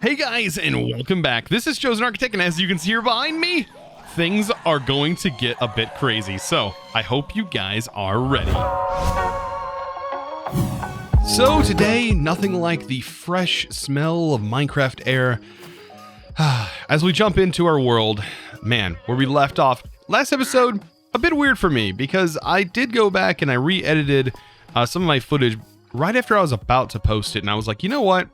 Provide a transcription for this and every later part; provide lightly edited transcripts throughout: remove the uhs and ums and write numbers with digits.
Hey guys, and welcome back. This is ChosenArchitect, and as you can see here behind me, things are going to get a bit crazy. So I hope you guys are ready. So today, nothing like the fresh smell of Minecraft air. As we jump into our world, man, where we left off last episode, a bit weird for me because I did go back and I re-edited some of my footage right after I was about to post it, and I was like, you know what?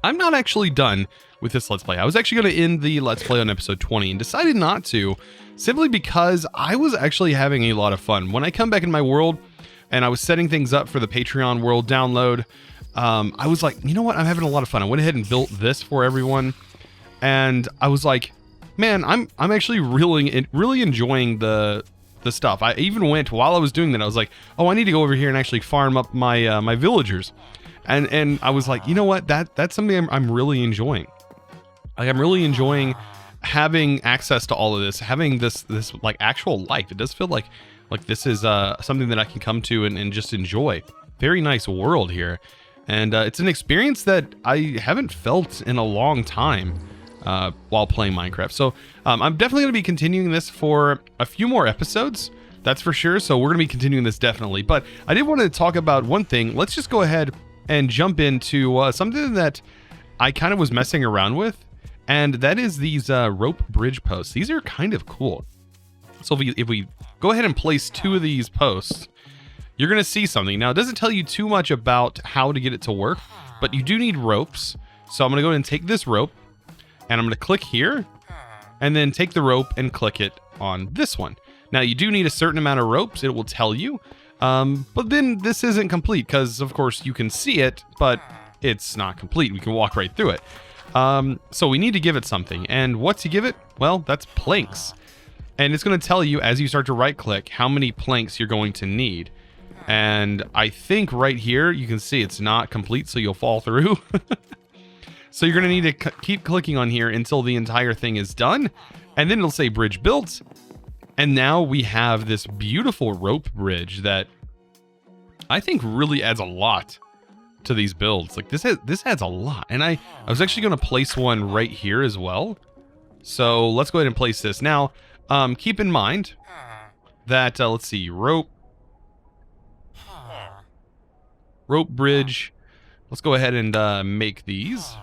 I'm not actually done with this Let's Play. I was actually going to end the Let's Play on episode 20 and decided not to, simply because I was actually having a lot of fun. When I come back in my world and I was setting things up for the Patreon world download, I was like, you know what? I'm having a lot of fun. I went ahead and built this for everyone, and I was like, man, I'm actually really enjoying the stuff. I even went, while I was doing that, I was like, oh, I need to go over here and actually farm up my my villagers. And I was like, you know what? That's something I'm really enjoying. Like, I'm really enjoying having access to all of this, having this like actual life. It does feel like this is something that I can come to and just enjoy. Very nice world here, and it's an experience that I haven't felt in a long time while playing Minecraft. So I'm definitely going to be continuing this for a few more episodes. That's for sure. So we're going to be continuing this definitely. But I did want to talk about one thing. Let's just go ahead and jump into something that I kind of was messing around with, and that is these rope bridge posts. These are kind of cool. So if we go ahead and place two of these posts, you're going to see something. Now, it doesn't tell you too much about how to get it to work, but you do need ropes. So I'm going to go ahead and take this rope, and I'm going to click here, and then take the rope and click it on this one. Now, you do need a certain amount of ropes. It will tell you. But then this isn't complete because, of course, you can see it, but it's not complete. We can walk right through it. So we need to give it something. And what to give it? Well, that's planks. And it's going to tell you as you start to right-click how many planks you're going to need. And I think right here you can see it's not complete, so you'll fall through. So you're going to need to keep clicking on here until the entire thing is done. And then it'll say bridge built. And now we have this beautiful rope bridge that I think really adds a lot to these builds. Like this adds a lot. And I was actually going to place one right here as well. So let's go ahead and place this. Now, keep in mind that, let's see, rope bridge. Let's go ahead and make these.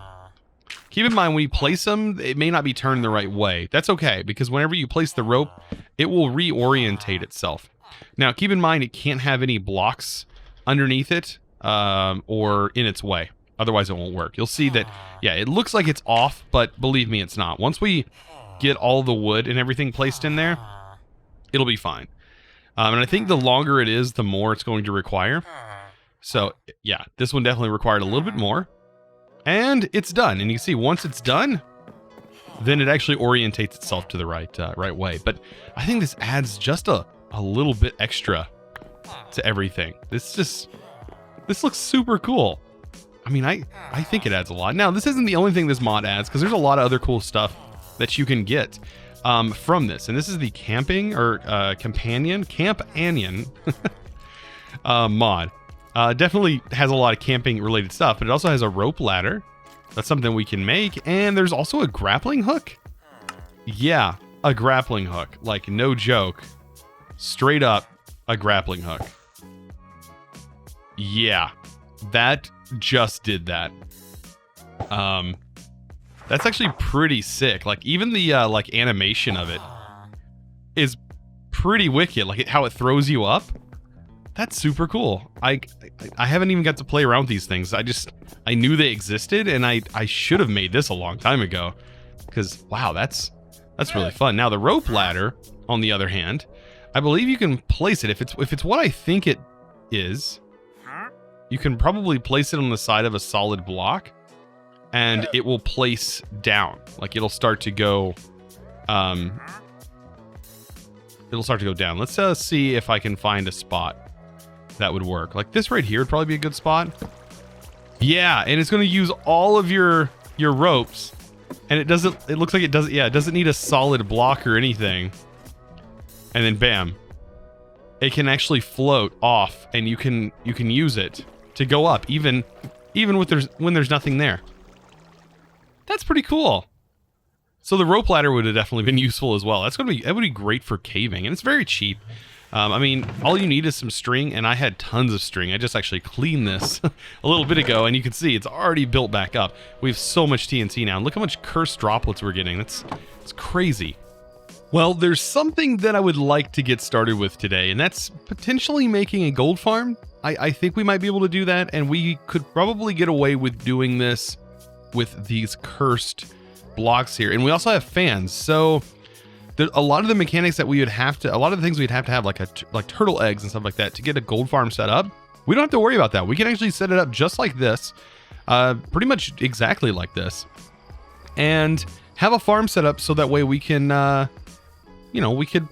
Keep in mind, when you place them, it may not be turned the right way. That's okay, because whenever you place the rope, it will reorientate itself. Now, keep in mind, it can't have any blocks underneath it or in its way. Otherwise, it won't work. You'll see that, yeah, it looks like it's off, but believe me, it's not. Once we get all the wood and everything placed in there, it'll be fine. And I think the longer it is, the more it's going to require. So, yeah, this one definitely required a little bit more. And it's done. And you can see once it's done, then it actually orientates itself to the right way. But I think this adds just a little bit extra to everything. This looks super cool. I mean, I think it adds a lot. Now, this isn't the only thing this mod adds, because there's a lot of other cool stuff that you can get from this. And this is the camping or companion mod. Definitely has a lot of camping related stuff, but it also has a rope ladder. That's something we can make. And there's also a grappling hook. Yeah, a grappling hook. Like, no joke. Straight up a grappling hook. Yeah, that just did that. That's actually pretty sick. Like, even the like animation of it is pretty wicked. Like how it throws you up. That's super cool. I haven't even got to play around with these things. I knew they existed, and I should have made this a long time ago. Because wow, that's really fun. Now the rope ladder, on the other hand, I believe you can place it if it's what I think it is. You can probably place it on the side of a solid block, and it will place down. Like it'll start to go. It'll start to go down. Let's see if I can find a spot that would work. Like this right here would probably be a good spot. Yeah, and it's going to use all of your ropes, and it looks like it doesn't. Yeah, it doesn't need a solid block or anything. And then bam, it can actually float off, and you can use it to go up even when there's nothing there. That's pretty cool. So the rope ladder would have definitely been useful as well. That would be great for caving, and it's very cheap. I mean, all you need is some string, and I had tons of string. I just actually cleaned this a little bit ago, and you can see it's already built back up. We have so much TNT now, and look how much cursed droplets we're getting. It's crazy. Well, there's something that I would like to get started with today, and that's potentially making a gold farm. I think we might be able to do that, and we could probably get away with doing this with these cursed blocks here. And we also have fans, so a lot of the mechanics that we would have to, a lot of the things we'd have to have, like turtle eggs and stuff like that to get a gold farm set up, we don't have to worry about that. We can actually set it up just like this, pretty much exactly like and have a farm set up so that way we can, we could,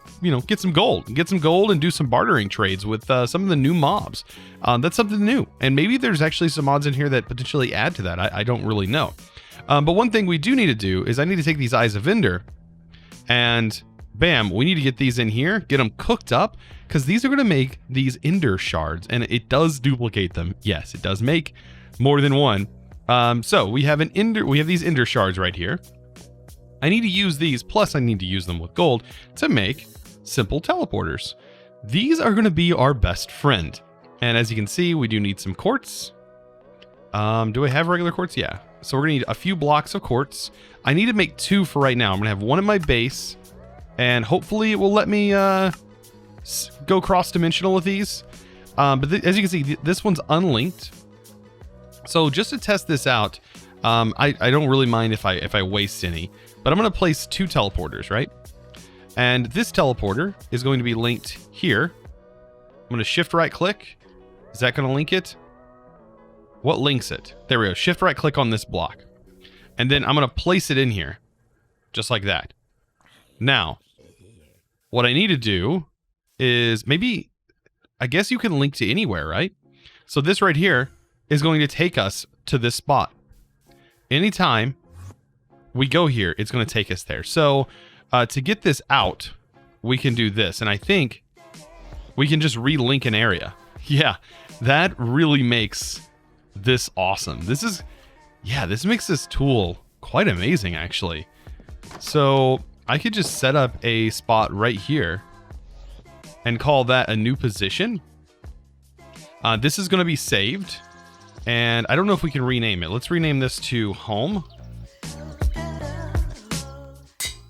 get some gold and do some bartering trades with some of the new mobs. That's something new. And maybe there's actually some mods in here that potentially add to that. I don't really know. But one thing we do need to do is I need to take these Eyes of Ender and bam, we need to get these in here, get them cooked up, because these are going to make these Ender shards, and it does duplicate them. Yes, it does make more than one. So we have these Ender shards right here. I need to use these, plus I need to use them with gold to make simple teleporters. These are going to be our best friend. And as you can see, we do need some quartz. Do I have regular quartz? Yeah. So we're going to need a few blocks of quartz. I need to make 2 for right now. I'm going to have 1 at my base, and hopefully it will let me go cross-dimensional with these. But as you can see, this one's unlinked. So just to test this out, I don't really mind if I waste any, but I'm going to place 2 teleporters, right? And this teleporter is going to be linked here. I'm going to shift right click. Is that going to link it? What links it? There we go. Shift right click on this block. And then I'm going to place it in here. Just like that. Now, what I need to do is maybe, I guess you can link to anywhere, right? So this right here is going to take us to this spot. Anytime we go here, it's going to take us there. So to get this out, we can do this. And I think we can just relink an area. Yeah, that really makes this awesome. This makes this tool quite amazing, actually. So I could just set up a spot right here and call that a new position. This is going to be saved, and I don't know if we can rename it. Let's rename this to home.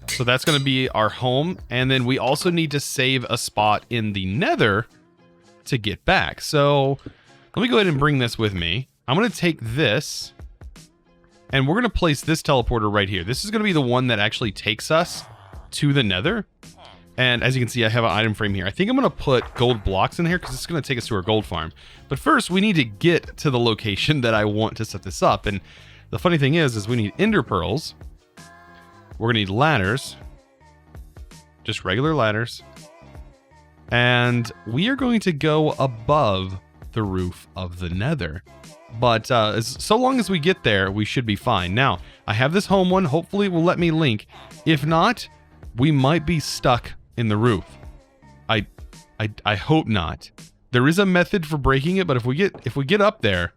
So that's going to be our home, and then we also need to save a spot in the Nether to get back. So let me go ahead and bring this with me. I'm going to take this, and we're going to place this teleporter right here. This is going to be the one that actually takes us to the Nether. And as you can see, I have an item frame here. I think I'm going to put gold blocks in here because it's going to take us to our gold farm. But first, we need to get to the location that I want to set this up. And the funny thing is we need ender pearls. We're going to need ladders. Just regular ladders. And we are going to go above the roof of the Nether. But so long as we get there, we should be fine. Now, I have this home one. Hopefully it will let me link. If not, we might be stuck in the roof. I hope not. There is a method for breaking it, but if we get up there,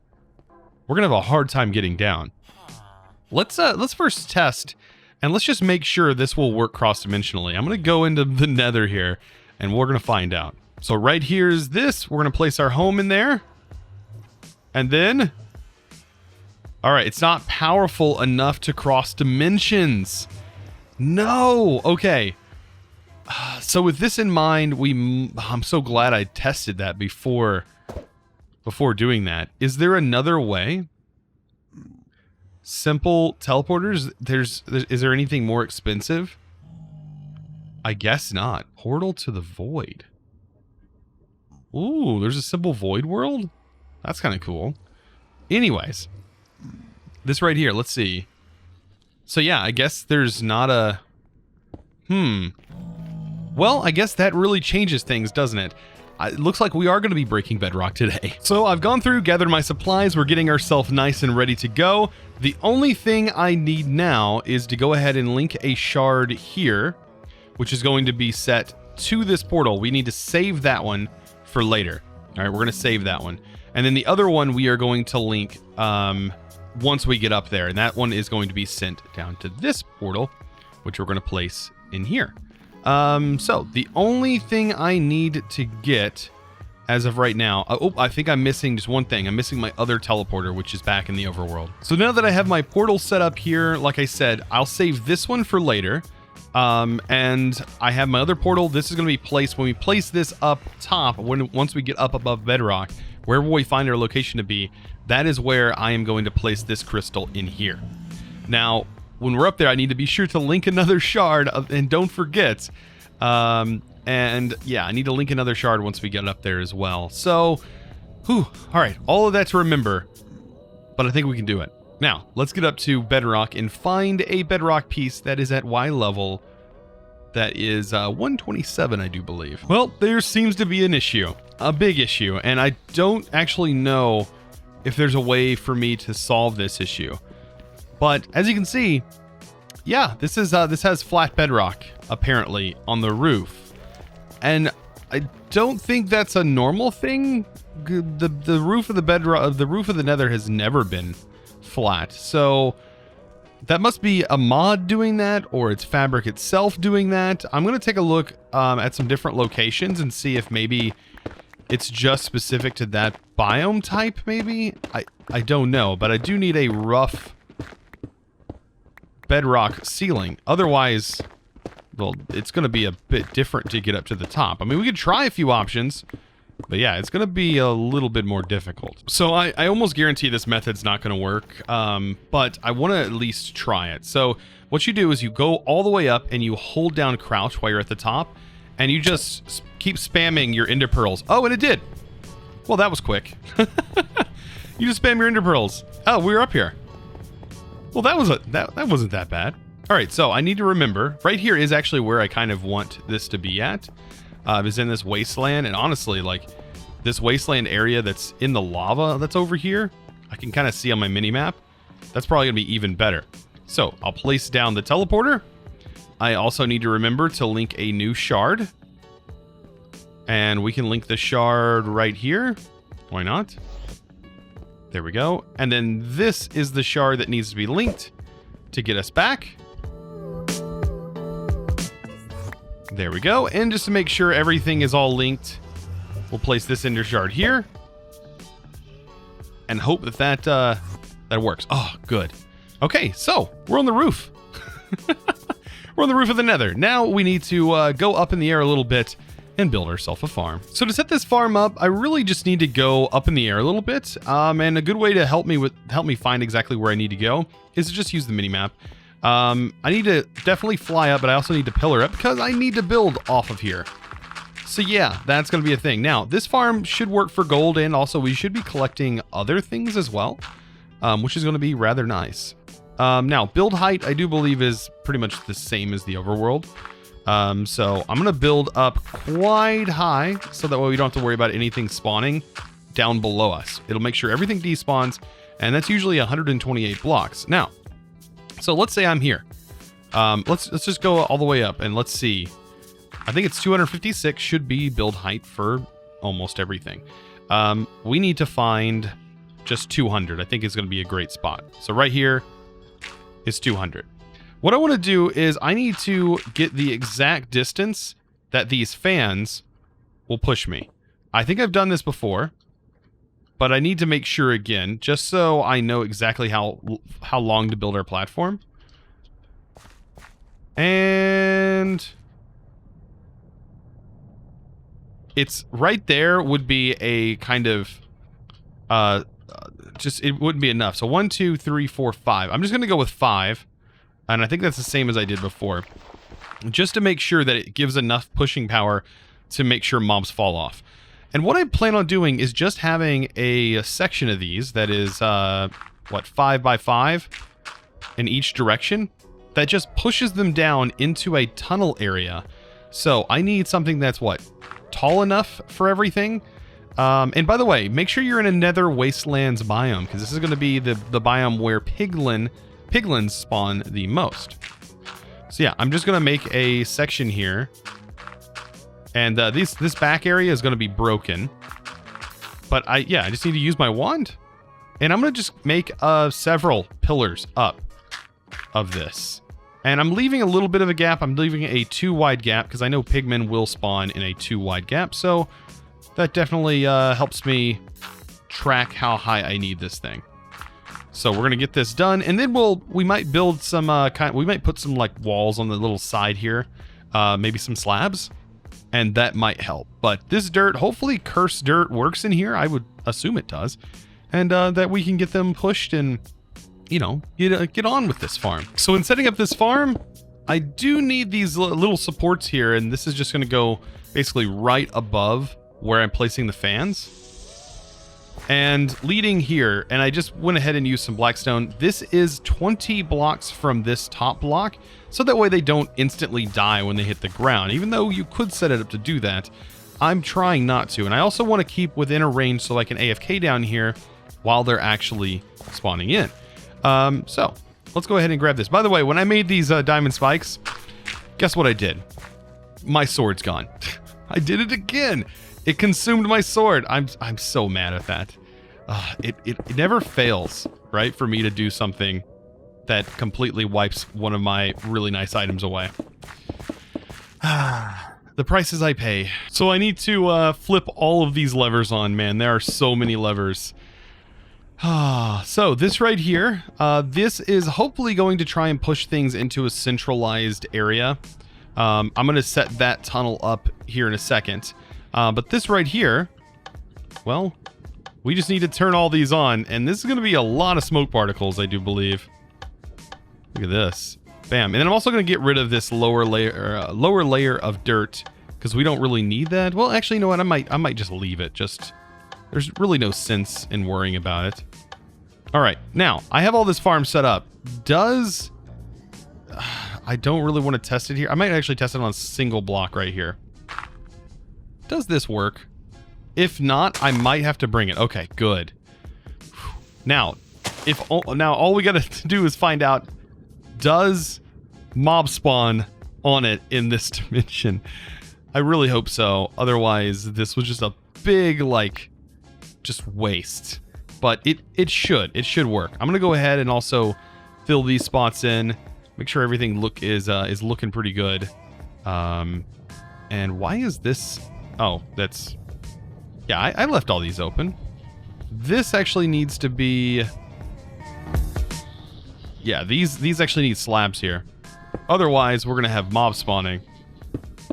we're gonna have a hard time getting down. Let's first test, and let's just make sure this will work cross-dimensionally. I'm gonna go into the Nether here, and we're gonna find out. So right here is this. We're gonna place our home in there. And then, all right, it's not powerful enough to cross dimensions. No, okay. So with this in mind, I'm so glad I tested that before doing that. Is there another way? Simple teleporters? Is there anything more expensive? I guess not. Portal to the void. Ooh, there's a simple void world? That's kind of cool. Anyways, this right here, let's see. So yeah, I guess there's not a... Well, I guess that really changes things, doesn't it? It looks like we are going to be breaking bedrock today. So I've gone through, gathered my supplies. We're getting ourselves nice and ready to go. The only thing I need now is to go ahead and link a shard here, which is going to be set to this portal. We need to save that one for later. All right, we're going to save that one. And then the other one we are going to link once we get up there. And that one is going to be sent down to this portal, which we're going to place in here. So the only thing I need to get as of right now, I think I'm missing just one thing. I'm missing my other teleporter, which is back in the overworld. So now that I have my portal set up here, like I said, I'll save this one for later. And I have my other portal. This is going to be placed when we place this up top. Once we get up above bedrock, wherever we find our location to be, that is where I am going to place this crystal in here. Now, when we're up there, I need to be sure to link another shard, and don't forget. And yeah, I need to link another shard once we get up there as well. So, all right, all of that to remember, but I think we can do it. Now, let's get up to bedrock and find a bedrock piece that is at Y level. That is 127, I do believe. Well, there seems to be an issue, a big issue, and I don't actually know if there's a way for me to solve this issue. But as you can see, yeah, this has flat bedrock apparently on the roof. And I don't think that's a normal thing. The roof of the bedrock, the roof of the Nether has never been flat. So that must be a mod doing that, or it's fabric itself doing that. I'm going to take a look at some different locations and see if maybe it's just specific to that biome type, maybe? I don't know, but I do need a rough bedrock ceiling. Otherwise, well, it's going to be a bit different to get up to the top. I mean, we could try a few options, but yeah, it's going to be a little bit more difficult. So I almost guarantee this method's not going to work, but I want to at least try it. So what you do is you go all the way up and you hold down crouch while you're at the top, and you just keep spamming your ender pearls. Oh, and it did. Well, that was quick. You just spam your ender pearls. Oh, we're up here. Well, that wasn't that bad. All right, so I need to remember, right here is actually where I kind of want this to be at. Is in this wasteland, and honestly, like, this wasteland area that's in the lava that's over here, I can kind of see on my mini-map. That's probably going to be even better. So, I'll place down the teleporter. I also need to remember to link a new shard. And we can link the shard right here. Why not? There we go. And then this is the shard that needs to be linked to get us back. There we go. And just to make sure everything is all linked, we'll place this ender shard here and hope that works. Oh, good. Okay, so we're on the roof. We're on the roof of the Nether. Now we need to go up in the air a little bit and build ourselves a farm. So to set this farm up, I really just need to go up in the air a little bit. And a good way to help me find exactly where I need to go is to just use the minimap. I need to definitely fly up, but I also need to pillar up because I need to build off of here. So yeah, that's going to be a thing. Now, this farm should work for gold, and also we should be collecting other things as well, which is going to be rather nice. Now, build height, I do believe, is pretty much the same as the overworld. So I'm going to build up quite high so that way we don't have to worry about anything spawning down below us. It'll make sure everything despawns, and that's usually 128 blocks. Now, so let's say I'm here. Let's just go all the way up and let's see. I think it's 256 should be build height for almost everything. We need to find just 200. I think is going to be a great spot. So right here is 200. What I want to do is I need to get the exact distance that these fans will push me. I think I've done this before, but I need to make sure again, just so I know exactly how long to build our platform. And it's right there would be a kind of, just, it wouldn't be enough. So 1, 2, 3, 4, 5. I'm just going to go with 5. And I think that's the same as I did before. Just to make sure that it gives enough pushing power to make sure mobs fall off. And what I plan on doing is just having a section of these that is, 5 by 5 in each direction. That just pushes them down into a tunnel area. So I need something that's, tall enough for everything. And by the way, make sure you're in a Nether Wastelands biome, because this is going to be the biome where piglins spawn the most. So yeah, I'm just going to make a section here. And this back area is going to be broken. But I just need to use my wand. And I'm going to just make several pillars up of this. And I'm leaving a little bit of a gap. I'm leaving a 2 wide gap because I know pigmen will spawn in a 2 wide gap. So that definitely helps me track how high I need this thing. So we're gonna get this done, and then we might build some we might put some like walls on the little side here, maybe some slabs, and that might help. But this dirt, hopefully cursed dirt works in here. I would assume it does, and that we can get them pushed and, you know, get on with this farm. So in setting up this farm, I do need these little supports here, and this is just gonna go basically right above where I'm placing the fans. And leading here, and I just went ahead and used some blackstone. This is 20 blocks from this top block, so that way they don't instantly die when they hit the ground. Even though you could set it up to do that, I'm trying not to. And I also want to keep within a range so I can AFK down here while they're actually spawning in. So let's go ahead and grab this. By the way, when I made these diamond spikes, guess what I did? My sword's gone. I did it again. It consumed my sword. I'm so mad at that. It never fails, right, for me to do something that completely wipes one of my really nice items away. The prices I pay. So I need to flip all of these levers on, man. There are so many levers. So this right here, this is hopefully going to try and push things into a centralized area. I'm going to set that tunnel up here in a second. But this right here, well, we just need to turn all these on, and this is going to be a lot of smoke particles, I do believe. Look at this. Bam. And then I'm also going to get rid of this lower layer of dirt, because we don't really need that. Well, actually, you know what? I might just leave it. There's really no sense in worrying about it. All right. Now, I have all this farm set up. I don't really want to test it here. I might actually test it on a single block right here. Does this work? If not, I might have to bring it. Okay, good. Now, all we got to do is find out, does mob spawn on it in this dimension? I really hope so. Otherwise, this was just a big, like, just waste. But it should work. I'm gonna go ahead and also fill these spots in. Make sure everything is looking pretty good. And why is this? Oh, that's... Yeah, I left all these open. This actually needs to be... Yeah, these actually need slabs here. Otherwise, we're going to have mob spawning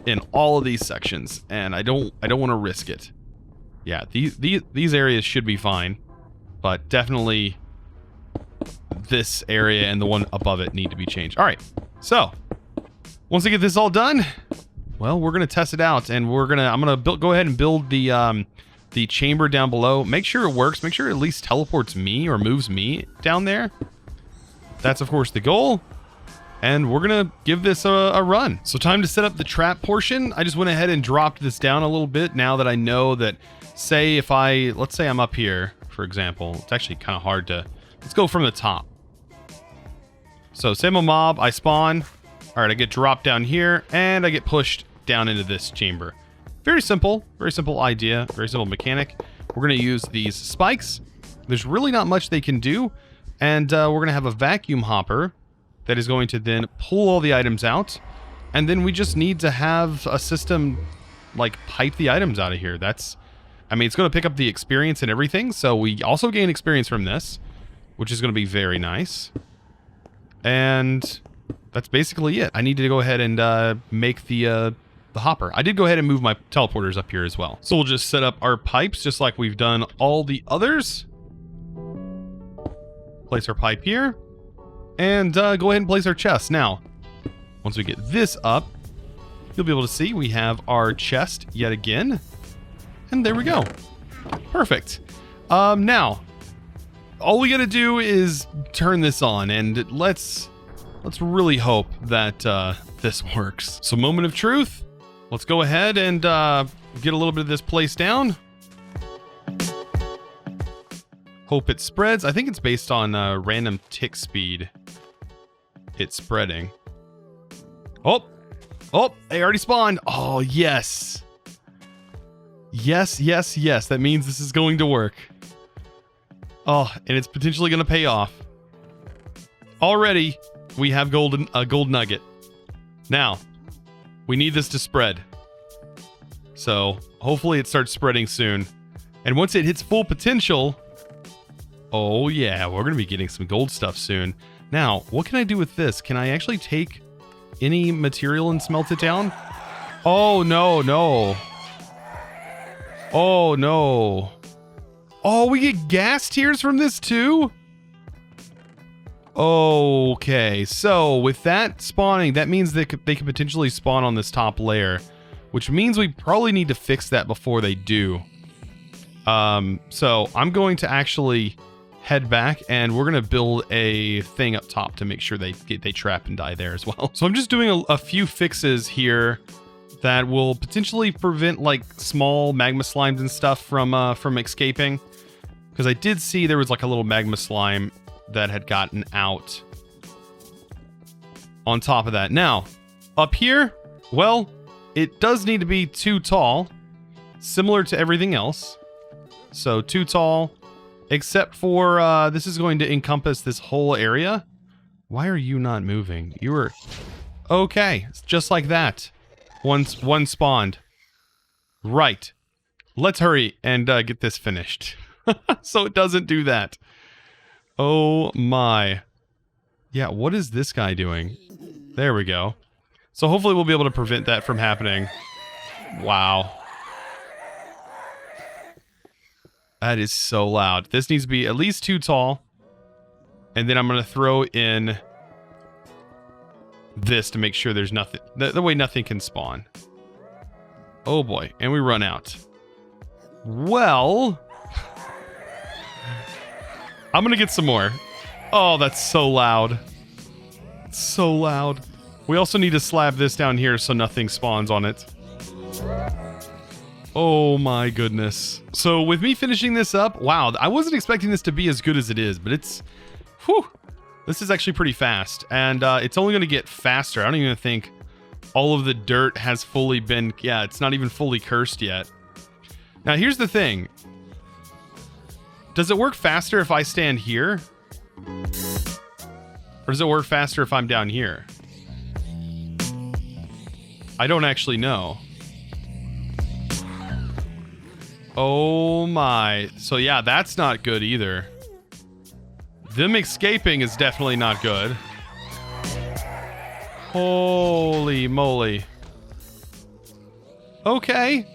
in all of these sections, and I don't want to risk it. Yeah, these areas should be fine, but definitely this area and the one above it need to be changed. All right, so once I get this all done... Well, we're gonna test it out, and I'm gonna go ahead and build the chamber down below. Make sure it works. Make sure it at least teleports me or moves me down there. That's of course the goal, and we're gonna give this a run. So time to set up the trap portion. I just went ahead and dropped this down a little bit now that I know that. Say if let's say I'm up here, for example. It's actually kind of hard to. Let's go from the top. So say I'm a mob, I spawn. All right, I get dropped down here, and I get pushed down into this chamber. Very simple idea, very simple mechanic. We're going to use these spikes. There's really not much they can do, and we're going to have a vacuum hopper that is going to then pull all the items out, and then we just need to have a system like pipe the items out of here. I mean, it's going to pick up the experience and everything, so we also gain experience from this, which is going to be very nice. And that's basically it. I need to go ahead and make the hopper. I did go ahead and move my teleporters up here as well. So we'll just set up our pipes just like we've done all the others. Place our pipe here. And go ahead and place our chest. Now, once we get this up, you'll be able to see we have our chest yet again. And there we go. Perfect. Now, all we gotta do is turn this on, and let's really hope that this works. So moment of truth. Let's go ahead and get a little bit of this place down. Hope it spreads. I think it's based on random tick speed. It's spreading. Oh, they already spawned. Oh, yes. Yes. That means this is going to work. Oh, and it's potentially going to pay off. Already, we have a gold nugget. Now, we need this to spread. So, hopefully it starts spreading soon. And once it hits full potential, oh yeah, we're going to be getting some gold stuff soon. Now, what can I do with this? Can I actually take any material and smelt it down? Oh, no, no. Oh, no. Oh, we get gas tiers from this too? Okay, so with that spawning, that means they could potentially spawn on this top layer, which means we probably need to fix that before they do. So I'm going to actually head back and we're going to build a thing up top to make sure they trap and die there as well. So I'm just doing a few fixes here that will potentially prevent like small magma slimes and stuff from escaping. Because I did see there was like a little magma slime that had gotten out on top of that. Now, up here, well, it does need to be too tall, similar to everything else. So too tall, except for this is going to encompass this whole area. Why are you not moving? You were okay, just like that. One spawned. Right. Let's hurry and get this finished. So it doesn't do that. Oh my. Yeah, what is this guy doing? There we go. So hopefully we'll be able to prevent that from happening. Wow. That is so loud. This needs to be at least too tall. And then I'm going to throw in this to make sure there's nothing. The way nothing can spawn. Oh boy. And we run out. Well, I'm going to get some more. Oh, that's so loud. So loud. We also need to slab this down here so nothing spawns on it. Oh my goodness. So with me finishing this up, wow, I wasn't expecting this to be as good as it is, but it's, whew, this is actually pretty fast. And it's only going to get faster. I don't even think all of the dirt has fully been, yeah, it's not even fully cursed yet. Now here's the thing. Does it work faster if I stand here? Or does it work faster if I'm down here? I don't actually know. Oh my. So yeah, that's not good either. Them escaping is definitely not good. Holy moly. Okay.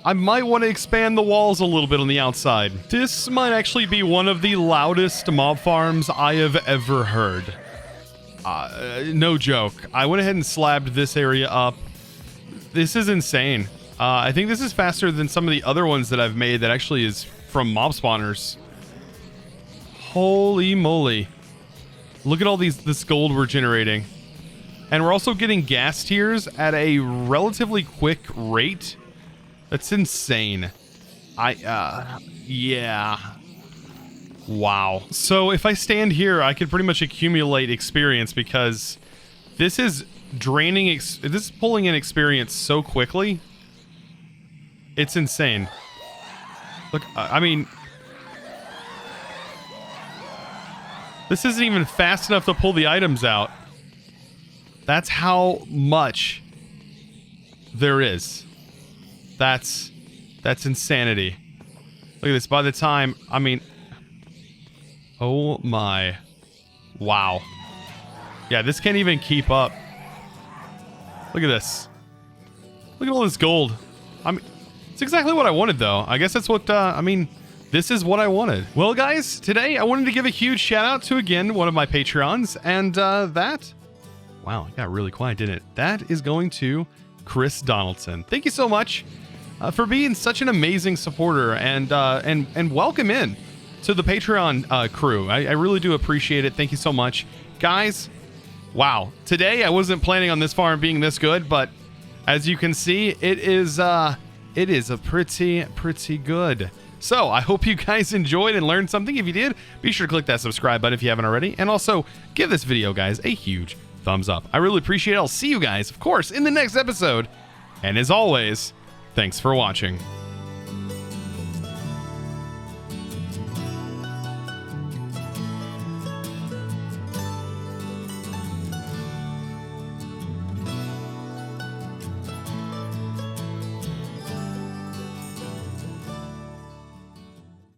I might want to expand the walls a little bit on the outside. This might actually be one of the loudest mob farms I have ever heard. No joke. I went ahead and slabbed this area up. This is insane. I think this is faster than some of the other ones that I've made that actually is from mob spawners. Holy moly. Look at all this gold we're generating. And we're also getting gas tiers at a relatively quick rate. That's insane. Yeah. Wow. So if I stand here, I could pretty much accumulate experience because this is draining, this is pulling in experience so quickly. It's insane. Look, I mean, this isn't even fast enough to pull the items out. That's how much there is. That's insanity. Look at this. By the time, I mean, oh my. Wow. Yeah, this can't even keep up. Look at this. Look at all this gold. I mean, it's exactly what I wanted, though. I guess that's what, I mean, this is what I wanted. Well, guys, today I wanted to give a huge shout out to, again, one of my Patreons. And that, wow, it got really quiet, didn't it? That is going to Chris Donaldson. Thank you so much for being such an amazing supporter and welcome in to the Patreon crew. I really do appreciate it. Thank you so much. Guys, wow. Today I wasn't planning on this farm being this good, but as you can see, it is a pretty good. So I hope you guys enjoyed and learned something. If you did, be sure to click that subscribe button if you haven't already. And also give this video, guys, a huge thumbs up. I really appreciate it. I'll see you guys, of course, in the next episode. And as always, thanks for watching.